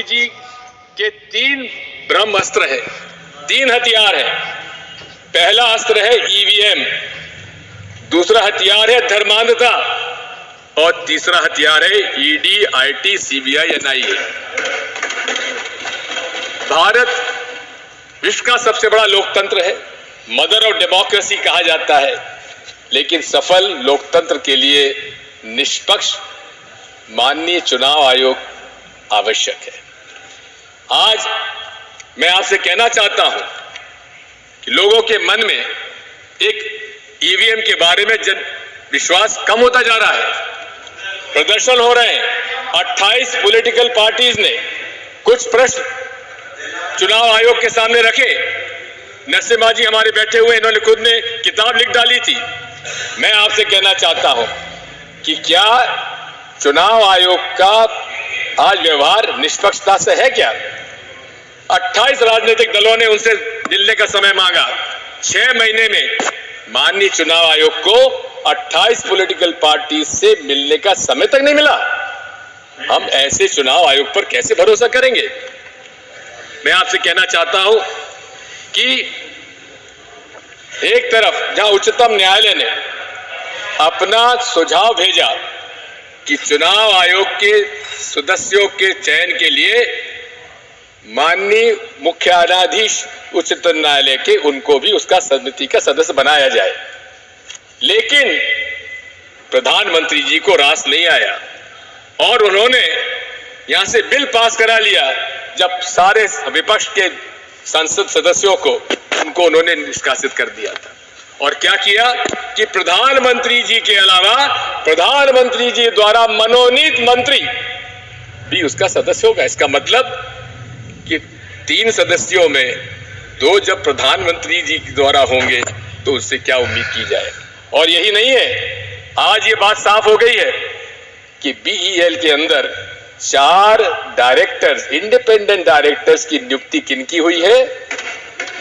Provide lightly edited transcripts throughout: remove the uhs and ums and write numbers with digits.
जी के तीन ब्रह्मास्त्र है, तीन हथियार है। पहला अस्त्र है ईवीएम, दूसरा हथियार है धर्मांधता और तीसरा हथियार है ED, IT, CBI, NIA. Bharat विश्व का सबसे बड़ा लोकतंत्र है, मदर ऑफ डेमोक्रेसी कहा जाता है, लेकिन सफल लोकतंत्र के लिए निष्पक्ष माननीय चुनाव आयोग आवश्यक है। आज मैं आपसे कहना चाहता हूं कि लोगों के मन में एक ईवीएम के बारे में जन विश्वास कम होता जा रहा है। प्रदर्शन हो रहे हैं। 28 पॉलिटिकल पार्टीज ने कुछ प्रश्न चुनाव आयोग के सामने रखे। नरसिम्हा जी हमारे बैठे हुए, इन्होंने खुद ने किताब लिख डाली थी। मैं आपसे कहना चाहता हूं कि क्या चुनाव आयोग का आज व्यवहार निष्पक्षता से है क्या? 28 राजनीतिक दलों ने उनसे मिलने का समय मांगा। 6 महीने में माननीय चुनाव आयोग को 28 पॉलिटिकल पार्टी से मिलने का समय तक नहीं मिला। हम ऐसे चुनाव आयोग पर कैसे भरोसा करेंगे? मैं आपसे कहना चाहता हूं कि एक तरफ जहां उच्चतम न्यायालय ने अपना सुझाव भेजा कि चुनाव आयोग के सदस्यों के चयन के लिए माननीय मुख्य न्यायाधीश उच्चतम न्यायालय के उनको भी उसका समिति का सदस्य बनाया जाए, लेकिन प्रधानमंत्री जी को रास नहीं आया और उन्होंने यहां से बिल पास करा लिया। जब सारे विपक्ष के संसद सदस्यों को उनको उन्होंने निष्कासित कर दिया था। और क्या किया कि प्रधानमंत्री जी के अलावा प्रधानमंत्री जी द्वारा मनोनीत मंत्री भी उसका सदस्य होगा। इसका मतलब कि 3 सदस्यों में 2 जब प्रधानमंत्री जी द्वारा होंगे तो उससे क्या उम्मीद की जाए। और यही नहीं है, आज ये बात साफ हो गई है कि बीईएल के अंदर 4 डायरेक्टर्स, इंडिपेंडेंट डायरेक्टर्स की नियुक्ति किनकी हुई है?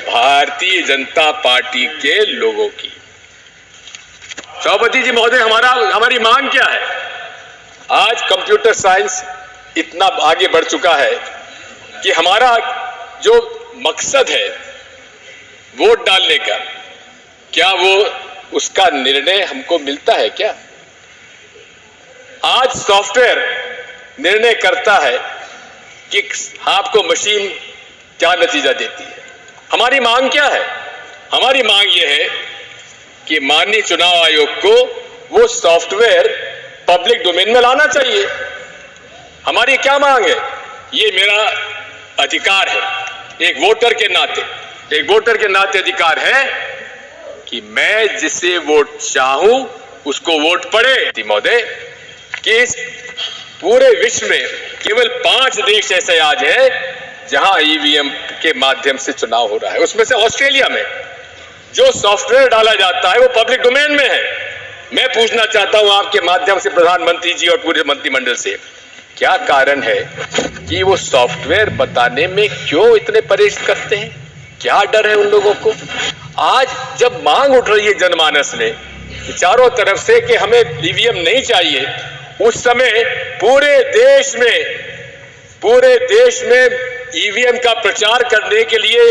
भारतीय जनता पार्टी के लोगों की। सभापति जी महोदय, हमारी मांग क्या है? आज कंप्यूटर साइंस इतना आगे बढ़ चुका है कि हमारा जो मकसद है वोट डालने का, क्या वो उसका निर्णय हमको मिलता है क्या? आज सॉफ्टवेयर निर्णय करता है कि आपको मशीन क्या नतीजा देती है। हमारी मांग क्या है? हमारी मांग यह है कि माननीय चुनाव आयोग को वो सॉफ्टवेयर पब्लिक डोमेन में लाना चाहिए। हमारी क्या मांग है? ये मेरा अधिकार है, एक वोटर के नाते अधिकार है कि मैं जिसे वोट चाहूं उसको वोट पड़े। महोदय, कि इस पूरे विश्व में केवल 5 देश ऐसे आज है जहां ईवीएम के माध्यम से चुनाव हो रहा है। उसमें से ऑस्ट्रेलिया में जो सॉफ्टवेयर डाला जाता है वो पब्लिक डोमेन में है। मैं पूछना चाहता हूं आपके माध्यम से प्रधानमंत्री जी और पूरे मंत्रिमंडल से, क्या कारण है कि वो सॉफ्टवेयर बताने में क्यों इतने परहेज करते हैं? क्या डर है उन लोगों को? आज जब मांग उठ रही है जनमानस में चारों तरफ से कि हमें ईवीएम नहीं चाहिए, उस समय पूरे देश में ईवीएम का प्रचार करने के लिए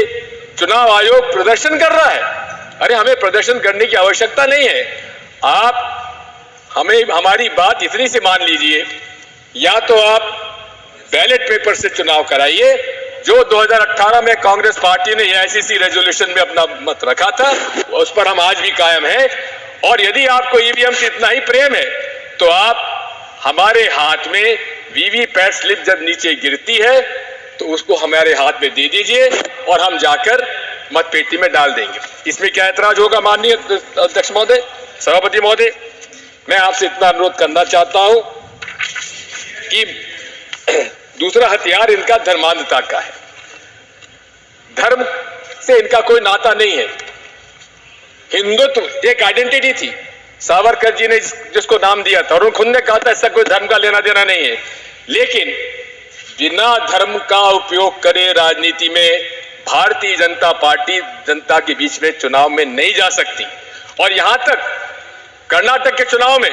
चुनाव आयोग प्रदर्शन कर रहा है। अरे, हमें प्रदर्शन करने की आवश्यकता नहीं है। आप हमारी बात इतनी सी मान लीजिए, या तो आप बैलेट पेपर से चुनाव कराइए, जो 2018 में कांग्रेस पार्टी ने आईसीसी रेजोल्यूशन में अपना मत रखा था, उस पर हम आज भी कायम हैं। और यदि आपको ईवीएम से इतना ही प्रेम है तो आप हमारे हाथ में वीवीपैट स्लिप जब नीचे गिरती है तो उसको हमारे हाथ में दे दीजिए और हम जाकर मतपेटी में डाल देंगे। इसमें क्या ऐतराज होगा? माननीय अध्यक्ष महोदय, सभापति महोदय, मैं आपसे इतना अनुरोध करना चाहता हूं कि दूसरा हथियार इनका धर्मांधता का है। धर्म से इनका कोई नाता नहीं है। हिंदुत्व एक आइडेंटिटी थी, सावरकर जी ने जिसको नाम दिया था, और खुद ने कहा था इससे कोई धर्म का लेना देना नहीं है। लेकिन बिना धर्म का उपयोग करे राजनीति में भारतीय जनता पार्टी जनता के बीच में चुनाव में नहीं जा सकती। और यहां तक कर्नाटक के चुनाव में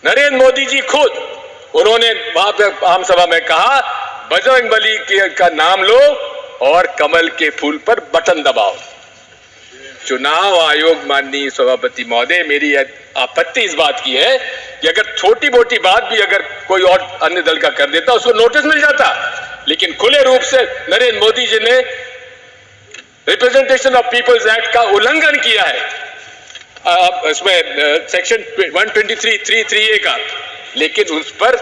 नरेंद्र मोदी जी खुद उन्होंने वहां पर आम सभा में कहा बजरंगबली का नाम लो और कमल के फूल पर बटन दबाओ। चुनाव आयोग माननीय सभापति महोदय, मेरी आपत्ति इस बात की है कि अगर छोटी मोटी बात भी अगर कोई और अन्य दल का कर देता उसको नोटिस मिल जाता, लेकिन खुले रूप से नरेंद्र मोदी जी ने रिप्रेजेंटेशन ऑफ पीपल्स एक्ट का उल्लंघन किया है इसमें सेक्शन 123(3)(3)(a) का, लेकिन उस पर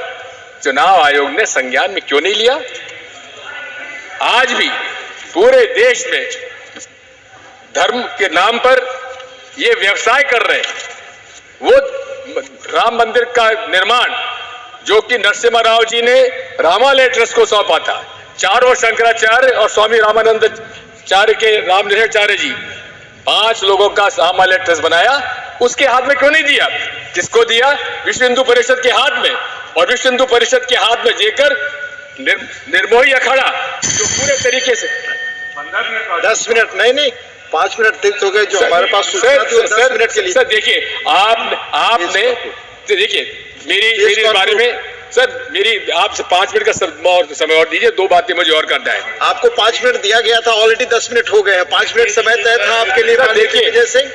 चुनाव आयोग ने संज्ञान में क्यों नहीं लिया? आज भी पूरे देश में धर्म के नाम पर ये व्यवसाय कर रहे हैं। वो राम मंदिर का निर्माण जो कि नरसिम्हा राव जी ने रामालय ट्रस्ट को सौंपा था, चारों शंकराचार्य और स्वामी रामानंदाचार्य के रामनिरचार्य जी 5 लोगों का रामालय ट्रस्ट बनाया, उसके हाथ में क्यों नहीं दिया? किसको दिया? विश्व हिंदू परिषद के हाथ में। और विश्व हिंदू परिषद के हाथ में देकर निर्मोही अखाड़ा जो पूरे तरीके से 10 मिनट नहीं 5 मिनट अतिरिक्त हो गए जो हमारे पास सूचना थी, 10 मिनट के लिए। सर देखिए, आपने देखिए मेरी बारे में सर मेरी आपसे 5 मिनट का समय और दीजिए, 2 बातें मुझे और करना है। आपको 5 मिनट दिया गया था, ऑलरेडी 10 मिनट हो गए हैं। 5 मिनट समय तय था आपके लिए।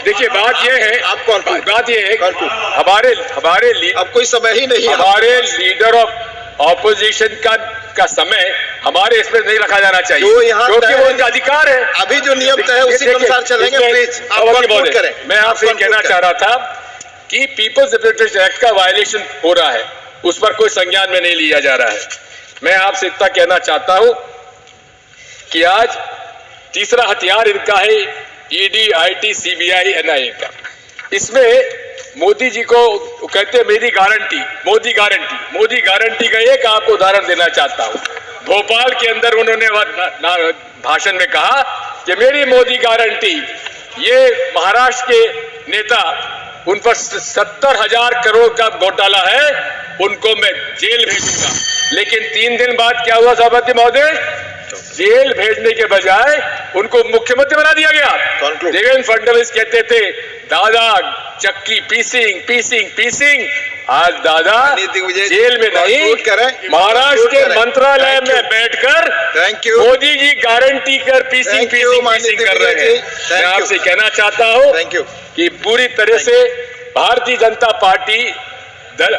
देखिए बात यह है, बात यह है हमारे अब कोई समय ही नहीं, हमारे लीडर ऑफ ऑपोजिशन का समय हमारे इसमें नहीं रखा जाना चाहिए, क्योंकि वो उनका अधिकार है। अभी जो नियम तय है उसी के अनुसार चलेंगे। प्लीज आप कंक्लूड करें। मैं आपसे कहना चाह रहा था कि पीपल्स रिप्रेजेंटेशन एक्ट का वायलेशन हो रहा है, उस पर कोई संज्ञान में नहीं लिया जा रहा है। मैं आपसे इतना कहना चाहता हूं कि आज तीसरा हथियार इनका है ईडी, आईटी, सीबीआई, एनआईए का। इसमें मोदी जी को कहते हैं मेरी गारंटी, मोदी गारंटी का एक आपको उदाहरण देना चाहता हूं। भोपाल के अंदर उन्होंने भाषण में कहा कि मेरी मोदी गारंटी, ये महाराष्ट्र के नेता, उन पर 70,000 करोड़ का घोटाला है, उनको मैं जेल भेजूंगा। लेकिन 3 दिन बाद क्या हुआ सभापति महोदय? जेल भेजने के बजाय उनको मुख्यमंत्री बना दिया गया। देवेंद्र फडणवीस कहते थे दादा चक्की पीसिंग, आज दादा जेल में नहीं, महाराष्ट्र के मंत्रालय में बैठकर मोदी जी गारंटी कर पीसिंग कर रहे हैं। मैं आपसे कहना चाहता हूं कि पूरी तरह से भारतीय जनता पार्टी दल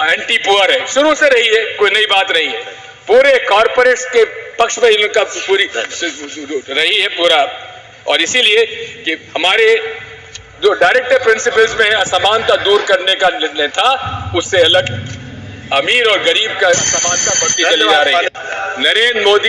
एंटी पुअर है, शुरू से रही है, कोई नई बात नहीं है। पूरे कॉर्पोरेट्स के पक्ष में इनका पूरी रही है पूरा, और इसीलिए कि हमारे जो डायरेक्टिव प्रिंसिपल्स में असमानता दूर करने का निर्णय था, उससे अलग अमीर और गरीब का असमानता बढ़ती चली जा रही है। नरेंद्र मोदी